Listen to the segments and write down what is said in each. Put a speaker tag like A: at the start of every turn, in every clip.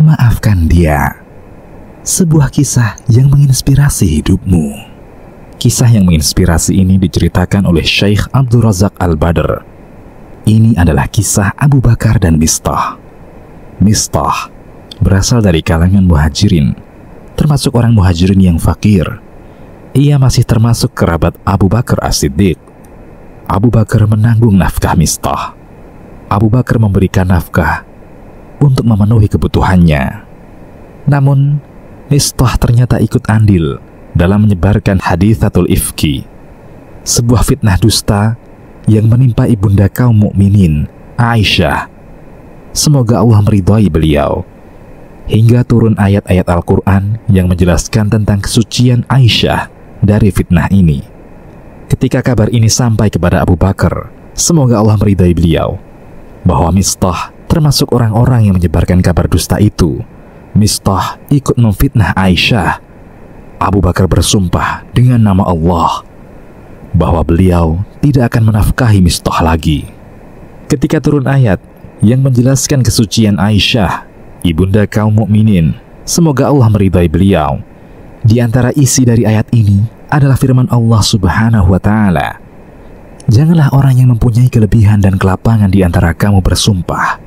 A: maafkan dia. Sebuah kisah yang menginspirasi hidupmu. Kisah yang menginspirasi ini diceritakan oleh Syekh Abdul Razak Al-Badr. Ini adalah kisah Abu Bakar dan Mistah. Mistah berasal dari kalangan muhajirin, termasuk orang muhajirin yang fakir. Ia masih termasuk kerabat Abu Bakar As-Siddiq. Abu Bakar menanggung nafkah Mistah. Abu Bakar memberikan nafkah untuk memenuhi kebutuhannya. Namun, Mistah ternyata ikut andil dalam menyebarkan haditsatul ifki, sebuah fitnah dusta yang menimpa ibunda kaum mukminin, Aisyah. Semoga Allah meridhai beliau. Hingga turun ayat-ayat Al-Quran yang menjelaskan tentang kesucian Aisyah dari fitnah ini. Ketika kabar ini sampai kepada Abu Bakar, semoga Allah meridhai beliau, bahwa Mistah termasuk orang-orang yang menyebarkan kabar dusta itu. Mistah ikut memfitnah Aisyah. Abu Bakar bersumpah dengan nama Allah bahwa beliau tidak akan menafkahi Mistah lagi. Ketika turun ayat yang menjelaskan kesucian Aisyah, ibunda kaum mukminin, semoga Allah meridhai beliau, di antara isi dari ayat ini adalah firman Allah Subhanahu wa Ta'ala, "Janganlah orang yang mempunyai kelebihan dan kelapangan di antara kamu bersumpah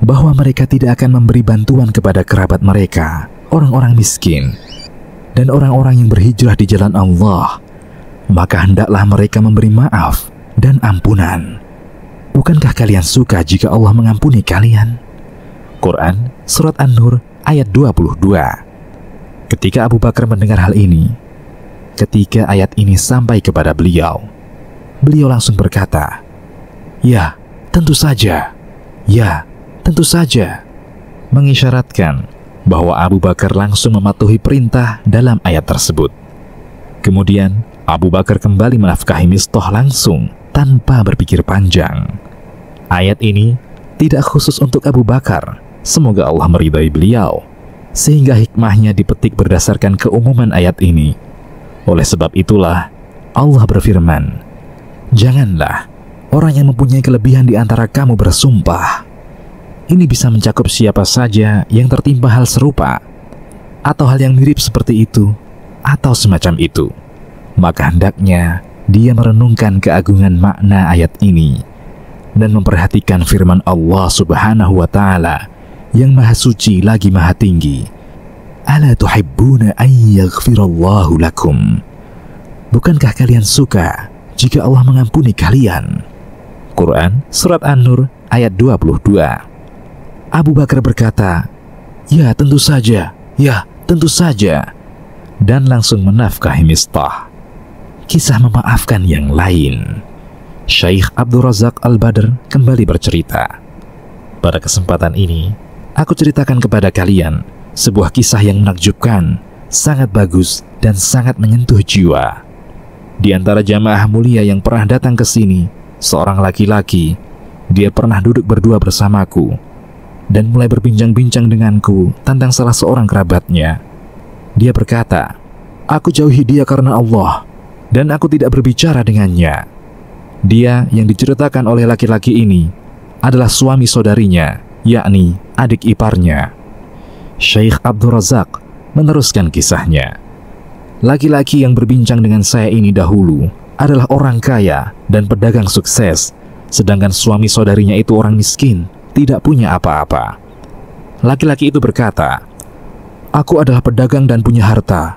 A: bahwa mereka tidak akan memberi bantuan kepada kerabat mereka, orang-orang miskin, dan orang-orang yang berhijrah di jalan Allah, maka hendaklah mereka memberi maaf dan ampunan. Bukankah kalian suka jika Allah mengampuni kalian?" Quran Surat An-Nur ayat 22. Ketika Abu Bakar mendengar hal ini, ketika ayat ini sampai kepada beliau, beliau langsung berkata, "Ya, tentu saja. Ya, tentu saja," mengisyaratkan bahwa Abu Bakar langsung mematuhi perintah dalam ayat tersebut. Kemudian Abu Bakar kembali menafkahi Mistah langsung tanpa berpikir panjang. Ayat ini tidak khusus untuk Abu Bakar, semoga Allah meridhai beliau, sehingga hikmahnya dipetik berdasarkan keumuman ayat ini. Oleh sebab itulah Allah berfirman, "Janganlah orang yang mempunyai kelebihan di antara kamu bersumpah." Ini bisa mencakup siapa saja yang tertimpa hal serupa, atau hal yang mirip seperti itu, atau semacam itu. Maka hendaknya dia merenungkan keagungan makna ayat ini dan memperhatikan firman Allah Subhanahu wa Ta'ala yang maha suci lagi maha tinggi, "Ala tuhibbuna an yaghfirallahu lakum." Bukankah kalian suka jika Allah mengampuni kalian? Quran Surat An-Nur ayat 22. Abu Bakar berkata, "Ya, tentu saja. Ya, tentu saja," dan langsung menafkahi Mistah. Kisah memaafkan yang lain. Syekh Abdul Razak Al-Badr kembali bercerita, "Pada kesempatan ini, aku ceritakan kepada kalian sebuah kisah yang menakjubkan, sangat bagus dan sangat menyentuh jiwa. Di antara jamaah mulia yang pernah datang ke sini, seorang laki-laki, dia pernah duduk berdua bersamaku dan mulai berbincang-bincang denganku tentang salah seorang kerabatnya. Dia berkata, 'Aku jauhi dia karena Allah, dan aku tidak berbicara dengannya.' Dia yang diceritakan oleh laki-laki ini adalah suami saudarinya, yakni adik iparnya." Syekh Abdul Razak meneruskan kisahnya, "Laki-laki yang berbincang dengan saya ini dahulu adalah orang kaya dan pedagang sukses, sedangkan suami saudarinya itu orang miskin, tidak punya apa-apa. Laki-laki itu berkata, 'Aku adalah pedagang dan punya harta.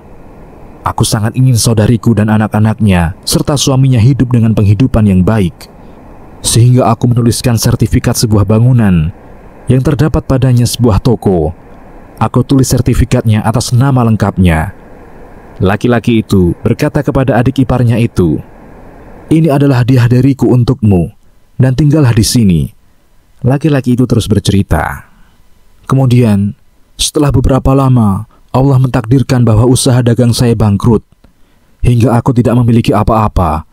A: Aku sangat ingin saudariku dan anak-anaknya serta suaminya hidup dengan penghidupan yang baik, sehingga aku menuliskan sertifikat sebuah bangunan yang terdapat padanya sebuah toko. Aku tulis sertifikatnya atas nama lengkapnya.' Laki-laki itu berkata kepada adik iparnya itu, 'Ini adalah hadiah dariku untukmu, dan tinggallah di sini.' Laki-laki itu terus bercerita, 'Kemudian, setelah beberapa lama, Allah mentakdirkan bahwa usaha dagang saya bangkrut, hingga aku tidak memiliki apa-apa,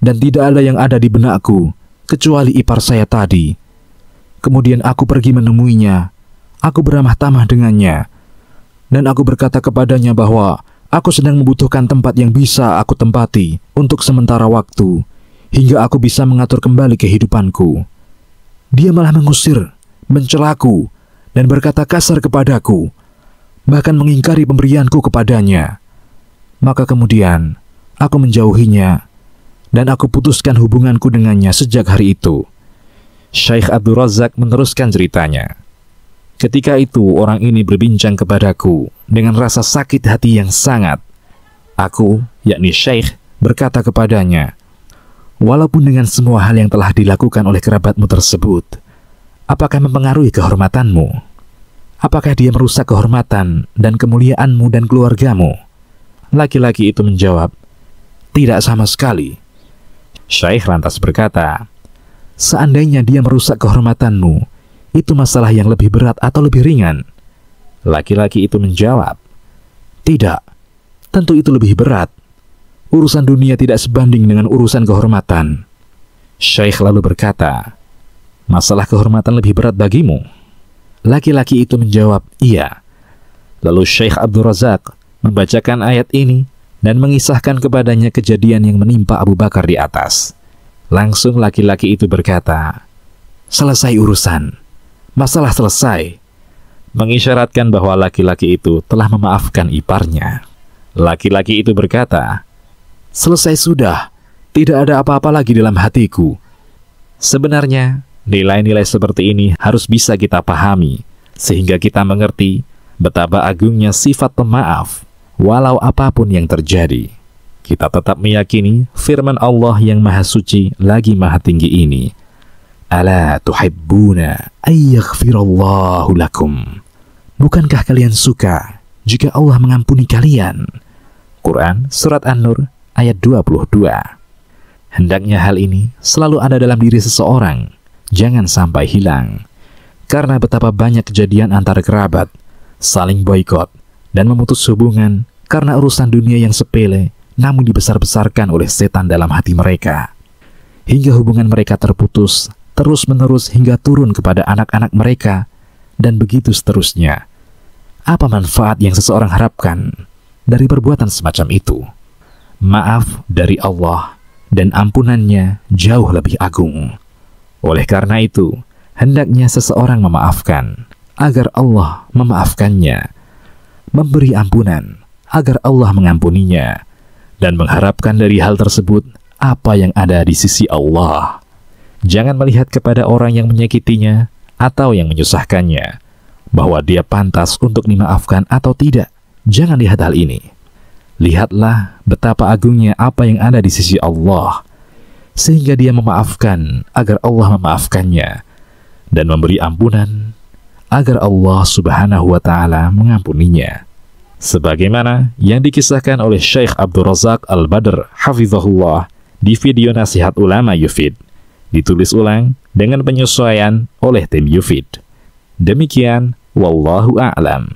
A: dan tidak ada yang ada di benakku, kecuali ipar saya tadi. Kemudian aku pergi menemuinya, aku beramah tamah dengannya, dan aku berkata kepadanya bahwa aku sedang membutuhkan tempat yang bisa aku tempati untuk sementara waktu, hingga aku bisa mengatur kembali kehidupanku. Dia malah mengusir, mencelaku, dan berkata kasar kepadaku, bahkan mengingkari pemberianku kepadanya. Maka kemudian aku menjauhinya dan aku putuskan hubunganku dengannya sejak hari itu. Syekh Abdul Razak meneruskan ceritanya. Ketika itu orang ini berbincang kepadaku dengan rasa sakit hati yang sangat. Aku, yakni Syekh, berkata kepadanya, walaupun dengan semua hal yang telah dilakukan oleh kerabatmu tersebut, apakah mempengaruhi kehormatanmu? Apakah dia merusak kehormatan dan kemuliaanmu dan keluargamu? Laki-laki itu menjawab, tidak sama sekali. Syekh lantas berkata, seandainya dia merusak kehormatanmu, itu masalah yang lebih berat atau lebih ringan? Laki-laki itu menjawab, tidak, tentu itu lebih berat. Urusan dunia tidak sebanding dengan urusan kehormatan. Syekh lalu berkata, masalah kehormatan lebih berat bagimu? Laki-laki itu menjawab, iya. Lalu Syekh Abdul Razak membacakan ayat ini dan mengisahkan kepadanya kejadian yang menimpa Abu Bakar di atas. Langsung laki-laki itu berkata, selesai urusan, masalah selesai, mengisyaratkan bahwa laki-laki itu telah memaafkan iparnya. Laki-laki itu berkata, selesai sudah, tidak ada apa-apa lagi dalam hatiku. Sebenarnya, nilai-nilai seperti ini harus bisa kita pahami, sehingga kita mengerti betapa agungnya sifat pemaaf. Walau apapun yang terjadi, kita tetap meyakini firman Allah yang maha suci lagi maha tinggi ini. Ala tuhibbuna ayyaghfirallahu lakum. Bukankah kalian suka jika Allah mengampuni kalian? Quran Surat An-Nur ayat 22. Hendaknya hal ini selalu ada dalam diri seseorang, jangan sampai hilang. Karena betapa banyak kejadian antara kerabat saling boikot dan memutus hubungan karena urusan dunia yang sepele namun dibesar-besarkan oleh setan dalam hati mereka. Hingga hubungan mereka terputus terus-menerus hingga turun kepada anak-anak mereka, dan begitu seterusnya. Apa manfaat yang seseorang harapkan dari perbuatan semacam itu? Maaf dari Allah dan ampunannya jauh lebih agung. Oleh karena itu, hendaknya seseorang memaafkan agar Allah memaafkannya, memberi ampunan agar Allah mengampuninya, dan mengharapkan dari hal tersebut apa yang ada di sisi Allah. Jangan melihat kepada orang yang menyakitinya atau yang menyusahkannya, bahwa dia pantas untuk dimaafkan atau tidak. Jangan lihat hal ini. Lihatlah betapa agungnya apa yang ada di sisi Allah, sehingga dia memaafkan agar Allah memaafkannya, dan memberi ampunan agar Allah Subhanahu wa Ta'ala mengampuninya. Sebagaimana yang dikisahkan oleh Syekh Abdul Razak Al-Badr hafizahullah di video Nasihat Ulama Yufid, ditulis ulang dengan penyesuaian oleh tim Yufid. Demikian, wallahu a'lam.